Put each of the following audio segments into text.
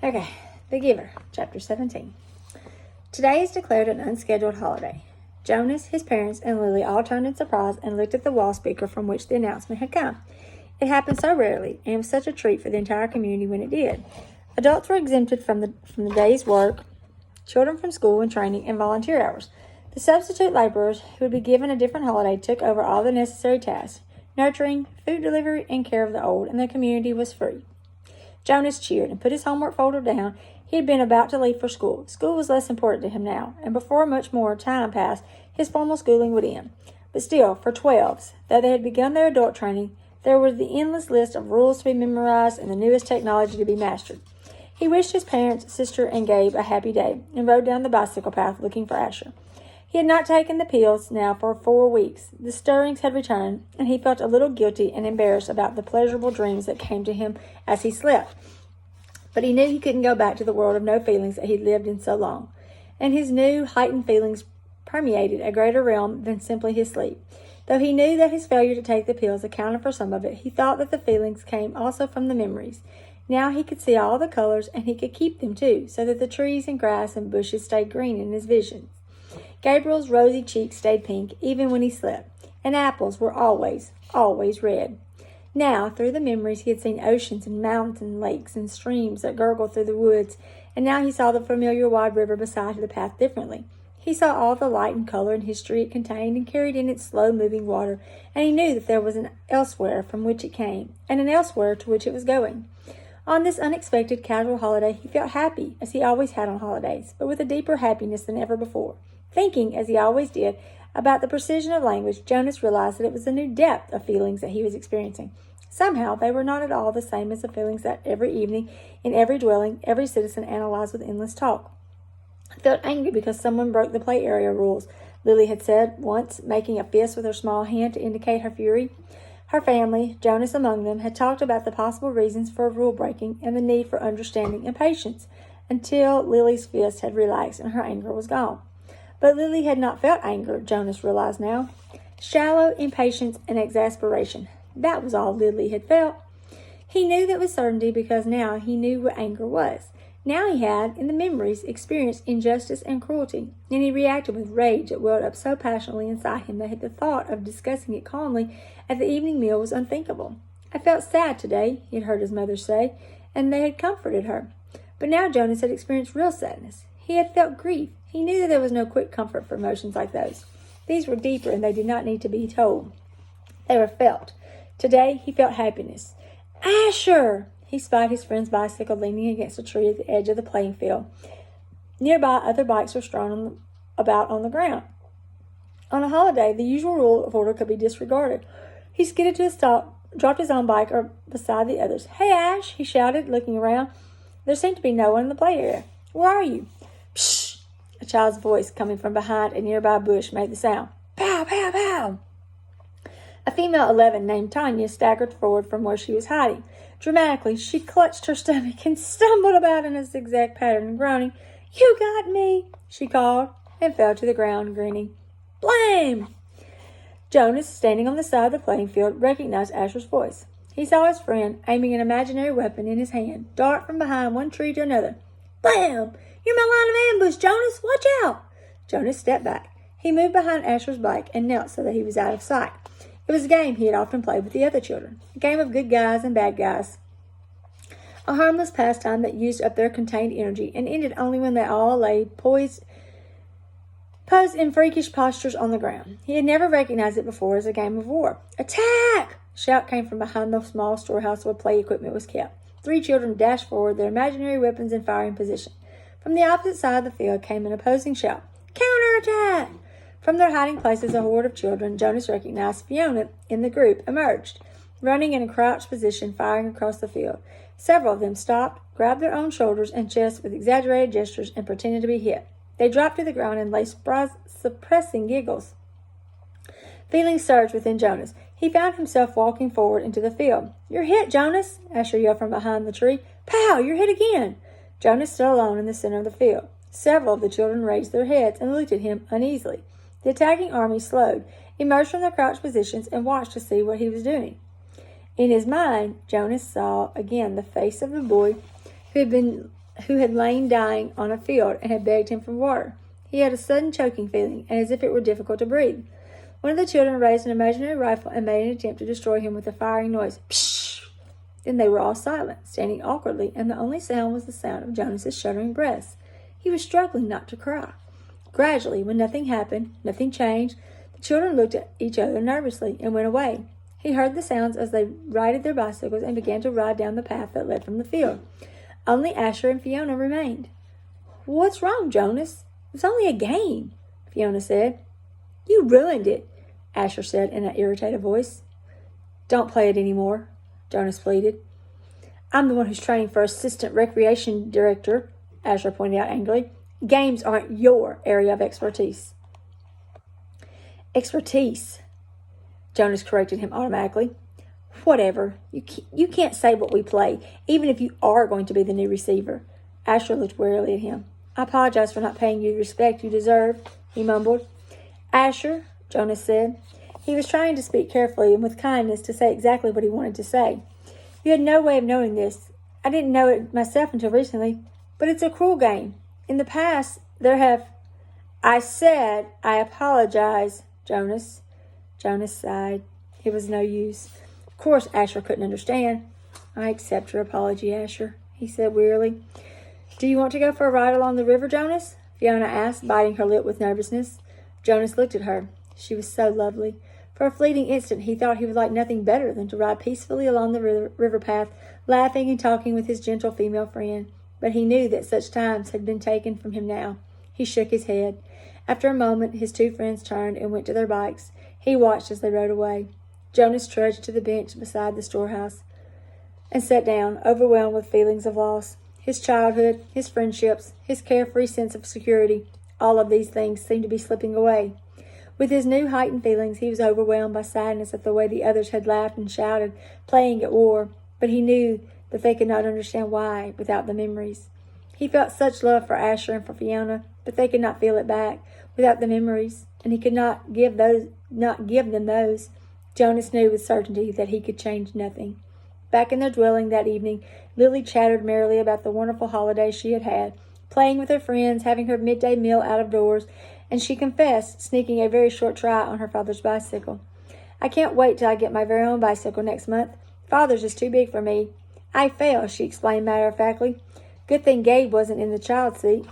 Okay, The Giver, Chapter 17. Today is declared an unscheduled holiday. Jonas, his parents, and Lily all turned in surprise and looked at the wall speaker from which the announcement had come. It happened so rarely, and it was such a treat for the entire community when it did. Adults were exempted from the day's work, children from school and training, and volunteer hours. The substitute laborers, who would be given a different holiday, took over all the necessary tasks, nurturing, food delivery, and care of the old, and the community was free. Jonas cheered and put his homework folder down. He had been about to leave for school. School was less important to him now, and before much more time passed, his formal schooling would end. But still, for 12s, though they had begun their adult training, there was the endless list of rules to be memorized and the newest technology to be mastered. He wished his parents, sister, and Gabe a happy day, and rode down the bicycle path looking for Asher. He had not taken the pills now for 4 weeks. The stirrings had returned, and he felt a little guilty and embarrassed about the pleasurable dreams that came to him as he slept. But he knew he couldn't go back to the world of no feelings that he'd lived in so long, and his new, heightened feelings permeated a greater realm than simply his sleep. Though he knew that his failure to take the pills accounted for some of it, he thought that the feelings came also from the memories. Now he could see all the colors, and he could keep them too, so that the trees and grass and bushes stayed green in his visions. Gabriel's rosy cheeks stayed pink even when he slept, and apples were always, always red. Now, through the memories, he had seen oceans and mountains and lakes and streams that gurgled through the woods, and now he saw the familiar wide river beside the path differently. He saw all the light and color and history it contained and carried in its slow-moving water, and he knew that there was an elsewhere from which it came, and an elsewhere to which it was going. On this unexpected casual holiday, he felt happy, as he always had on holidays, but with a deeper happiness than ever before. Thinking, as he always did, about the precision of language, Jonas realized that it was a new depth of feelings that he was experiencing. Somehow, they were not at all the same as the feelings that every evening, in every dwelling, every citizen analyzed with endless talk. He felt angry because someone broke the play area rules, Lily had said once, making a fist with her small hand to indicate her fury. Her family, Jonas among them, had talked about the possible reasons for rule breaking and the need for understanding and patience, until Lily's fist had relaxed and her anger was gone. But Lily had not felt anger, Jonas realized now. Shallow impatience and exasperation. That was all Lily had felt. He knew that with certainty because now he knew what anger was. Now he had, in the memories, experienced injustice and cruelty, and he reacted with rage that welled up so passionately inside him that the thought of discussing it calmly at the evening meal was unthinkable. I felt sad today, he had heard his mother say, and they had comforted her. But now Jonas had experienced real sadness. He had felt grief. He knew that there was no quick comfort for emotions like those. These were deeper, and they did not need to be told. They were felt. Today, he felt happiness. Asher! He spied his friend's bicycle leaning against a tree at the edge of the playing field. Nearby, other bikes were strewn about on the ground. On a holiday, the usual rule of order could be disregarded. He skidded to a stop, dropped his own bike beside the others. "Hey, Ash!" he shouted, looking around. There seemed to be no one in the play area. "Where are you?" "Psh!" A child's voice coming from behind a nearby bush made the sound. "Pow, pow, pow!" A female 11 named Tanya staggered forward from where she was hiding. Dramatically, she clutched her stomach and stumbled about in a zigzag pattern, groaning. "You got me!" she called, and fell to the ground, grinning. "Blame!" Jonas, standing on the side of the playing field, recognized Asher's voice. He saw his friend, aiming an imaginary weapon in his hand, dart from behind one tree to another. "Blam! You're my line of ambush, Jonas! Watch out!" Jonas stepped back. He moved behind Asher's bike and knelt so that he was out of sight. It was a game he had often played with the other children, a game of good guys and bad guys, a harmless pastime that used up their contained energy and ended only when they all lay posed in freakish postures on the ground. He had never recognized it before as a game of war. "Attack!" A shout came from behind the small storehouse where play equipment was kept. 3 children dashed forward, their imaginary weapons in firing position. From the opposite side of the field came an opposing shout. "Counterattack!" From their hiding places, a horde of children, Jonas recognized Fiona in the group, emerged, running in a crouched position, firing across the field. Several of them stopped, grabbed their own shoulders and chests with exaggerated gestures, and pretended to be hit. They dropped to the ground and lay suppressing giggles. Feelings surged within Jonas. He found himself walking forward into the field. "You're hit, Jonas!" Asher yelled from behind the tree. "Pow! You're hit again!" Jonas stood alone in the center of the field. Several of the children raised their heads and looked at him uneasily. The attacking army slowed, emerged from their crouched positions, and watched to see what he was doing. In his mind, Jonas saw again the face of the boy who who had lain dying on a field and had begged him for water. He had a sudden choking feeling, and as if it were difficult to breathe. One of the children raised an imaginary rifle and made an attempt to destroy him with a firing noise. Psh! Then they were all silent, standing awkwardly, and the only sound was the sound of Jonas's shuddering breaths. He was struggling not to cry. Gradually, when nothing happened, nothing changed, the children looked at each other nervously and went away. He heard the sounds as they righted their bicycles and began to ride down the path that led from the field. Only Asher and Fiona remained. "What's wrong, Jonas? It's only a game," Fiona said. "You ruined it," Asher said in an irritated voice. "Don't play it anymore," Jonas pleaded. "I'm the one who's training for assistant recreation director," Asher pointed out angrily. "Games aren't your area of expertise." "Expertise," Jonas corrected him automatically. "Whatever. You can't say what we play, even if you are going to be the new receiver." Asher looked warily at him. "I apologize for not paying you the respect you deserve," he mumbled. "Asher," Jonas said. He was trying to speak carefully and with kindness to say exactly what he wanted to say. "You had no way of knowing this. I didn't know it myself until recently, but it's a cruel game. In the past, there have—" "I said I apologize, Jonas." Jonas sighed. It was no use. Of course, Asher couldn't understand. "I accept your apology, Asher," he said wearily. "Do you want to go for a ride along the river, Jonas?" Fiona asked, biting her lip with nervousness. Jonas looked at her. She was so lovely. For a fleeting instant, he thought he would like nothing better than to ride peacefully along the river path, laughing and talking with his gentle female friend. But he knew that such times had been taken from him now. He shook his head. After a moment, his two friends turned and went to their bikes. He watched as they rode away. Jonas trudged to the bench beside the storehouse and sat down, overwhelmed with feelings of loss. His childhood, his friendships, his carefree sense of security, all of these things seemed to be slipping away. With his new heightened feelings, he was overwhelmed by sadness at the way the others had laughed and shouted, playing at war, but he knew that they could not understand why without the memories. He felt such love for Asher and for Fiona, but they could not feel it back without the memories, and he could not give them those. Jonas knew with certainty that he could change nothing. Back in their dwelling that evening, Lily chattered merrily about the wonderful holiday she had had, playing with her friends, having her midday meal out of doors, and she confessed, sneaking a very short try on her father's bicycle. "I can't wait till I get my very own bicycle next month. Father's is too big for me." "I fell," she explained matter-of-factly. "Good thing Gabe wasn't in the child seat."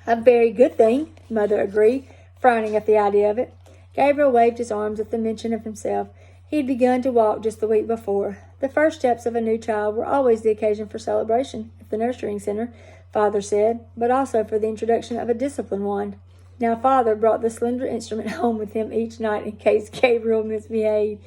"A very good thing," Mother agreed, frowning at the idea of it. Gabriel waved his arms at the mention of himself. He had begun to walk just the week before. The first steps of a new child were always the occasion for celebration at the nurturing center, Father said, but also for the introduction of a discipline wand. Now Father brought the slender instrument home with him each night in case Gabriel misbehaved.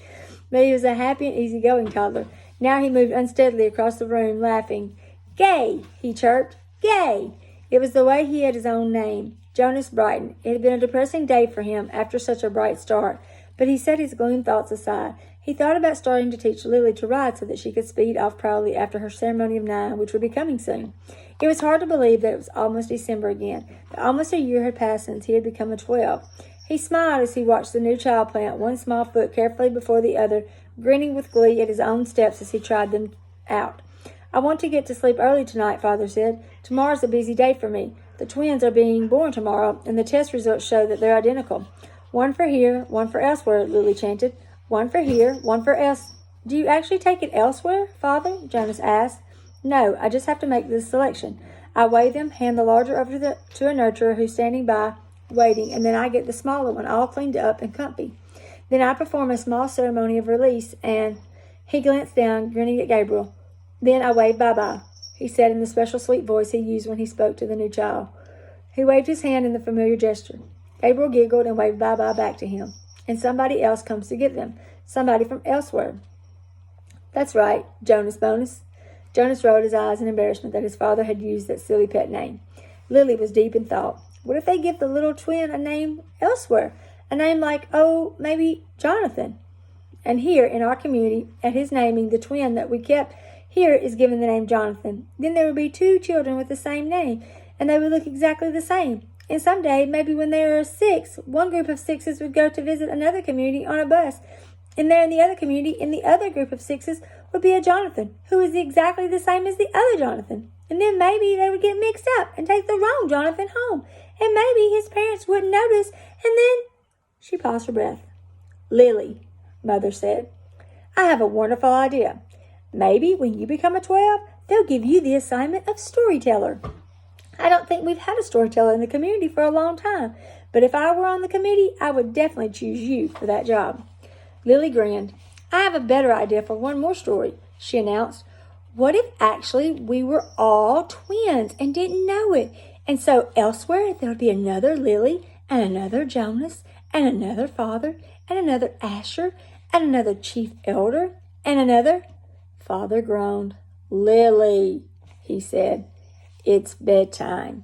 But he was a happy and easygoing toddler. Now he moved unsteadily across the room, laughing. "Gay!" he chirped. "Gay!" It was the way he had his own name. Jonas brightened. It had been a depressing day for him after such a bright start, but he set his gloom thoughts aside. He thought about starting to teach Lily to ride so that she could speed off proudly after her ceremony of 9, which would be coming soon. It was hard to believe that it was almost December again, that almost a year had passed since he had become a 12. He smiled as he watched the new child plant one small foot carefully before the other, grinning with glee at his own steps as he tried them out. "I want to get to sleep early tonight," Father said. "Tomorrow's a busy day for me. The twins are being born tomorrow, and the test results show that they're identical." "One for here, one for elsewhere," Lily chanted. "One for here, one for Do you actually take it elsewhere, Father?" Jonas asked. "No, I just have to make this selection. I weigh them, hand the larger over to a nurturer who's standing by, waiting, and then I get the smaller one all cleaned up and comfy. Then I perform a small ceremony of release, and—" He glanced down, grinning at Gabriel. "Then I wave bye-bye," he said in the special sweet voice he used when he spoke to the new child. He waved his hand in the familiar gesture. Gabriel giggled and waved bye-bye back to him. "And somebody else comes to get them. Somebody from elsewhere." "That's right, Jonas Bonus." Jonas rolled his eyes in embarrassment that his father had used that silly pet name. Lily was deep in thought. What if they give the little twin a name elsewhere? A name like, maybe Jonathan. And here, in our community, at his naming, the twin that we kept here is given the name Jonathan. Then there would be 2 children with the same name, and they would look exactly the same. And someday, maybe when there are 6, one group of 6s would go to visit another community on a bus. And there in the other community, in the other group of 6s, would be a Jonathan, who is exactly the same as the other Jonathan. And then maybe they would get mixed up and take the wrong Jonathan home. And maybe his parents wouldn't notice. And then she paused for breath. Lily, Mother said, I have a wonderful idea. Maybe when you become a 12, they'll give you the assignment of storyteller. I don't think we've had a storyteller in the community for a long time. But if I were on the committee, I would definitely choose you for that job. Lily grinned. I have a better idea for one more story, she announced. What if actually we were all twins and didn't know it? And so elsewhere there would be another Lily and another Jonas and another father and another Asher and another chief elder and another. Father groaned. Lily, he said, it's bedtime.